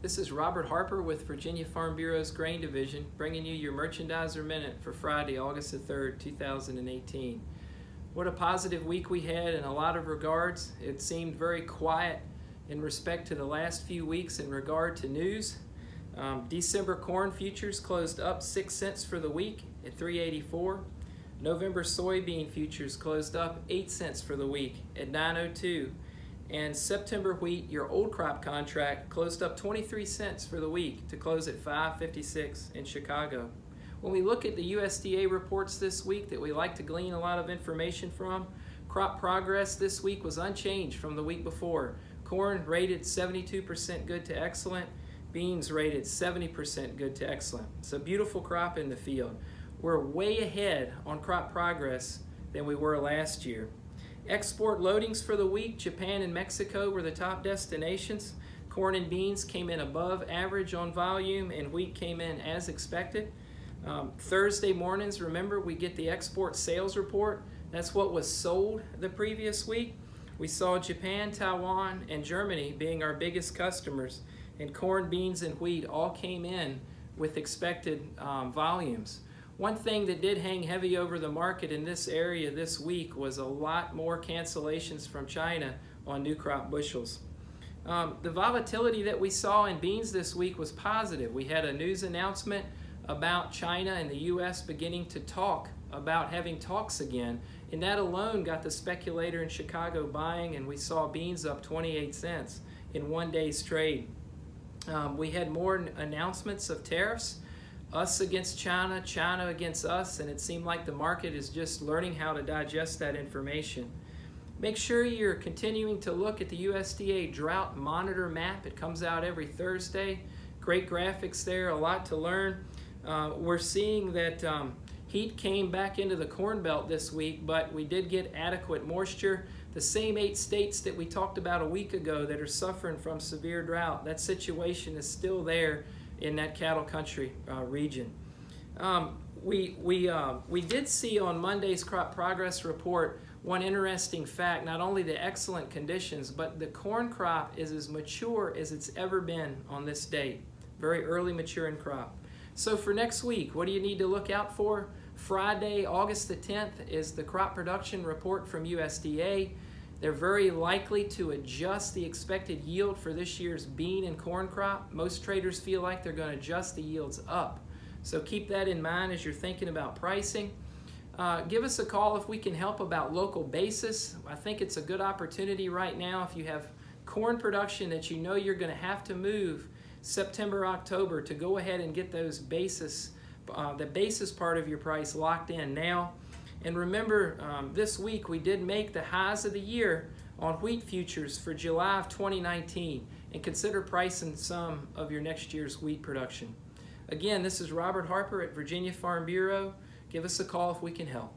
This is Robert Harper with Virginia Farm Bureau's Grain Division, bringing you your Merchandiser Minute for Friday, August the 3rd, 2018. What a positive week we had in a lot of regards. It seemed very quiet in respect to the last few weeks in regard to news. December corn futures closed up 6 cents for the week at $3.84. November soybean futures closed up 8 cents for the week at $9.02. And September wheat, your old crop contract, closed up 23 cents for the week to close at $5.56 in Chicago. When we look at the USDA reports this week that we like to glean a lot of information from, crop progress this week was unchanged from the week before. Corn rated 72% good to excellent, beans rated 70% good to excellent. It's a beautiful crop in the field. We're way ahead on crop progress than we were last year. Export loadings for the week, Japan and Mexico were the top destinations. Corn and beans came in above average on volume, and wheat came in as expected. Thursday mornings, remember, we get the export sales report. That's what was sold the previous week. We saw Japan, Taiwan, and Germany being our biggest customers, and corn, beans, and wheat all came in with expected volumes. One thing that did hang heavy over the market in this area this week was a lot more cancellations from China on new crop bushels. The volatility that we saw in beans this week was positive. We had a news announcement about China and the U.S. beginning to talk about having talks again, and that alone got the speculator in Chicago buying, and we saw beans up 28 cents in one day's trade. We had more announcements of tariffs. Us against China, China against us, and it seemed like the market is just learning how to digest that information. Make sure you're continuing to look at the USDA Drought Monitor map. It comes out every Thursday. Great graphics there, a lot to learn. We're seeing that heat came back into the Corn Belt this week, but we did get adequate moisture. The same 8 states that we talked about a week ago that are suffering from severe drought, that situation is still there in that cattle country region. We did see on Monday's crop progress report one interesting fact, not only the excellent conditions, but the corn crop is as mature as it's ever been on this date. Very early maturing crop. So for next week, what do you need to look out for? Friday, August the 10th is the crop production report from USDA. They're very likely to adjust the expected yield for this year's bean and corn crop. Most traders feel like they're going to adjust the yields up. So keep that in mind as you're thinking about pricing. Give us a call if we can help about local basis. I think it's a good opportunity right now if you have corn production that you know you're going to have to move September, October, to go ahead and get those basis, the basis part of your price locked in now. And remember, this week we did make the highs of the year on wheat futures for July of 2019, and consider pricing some of your next year's wheat production. Again, this is Robert Harper at Virginia Farm Bureau. Give us a call if we can help.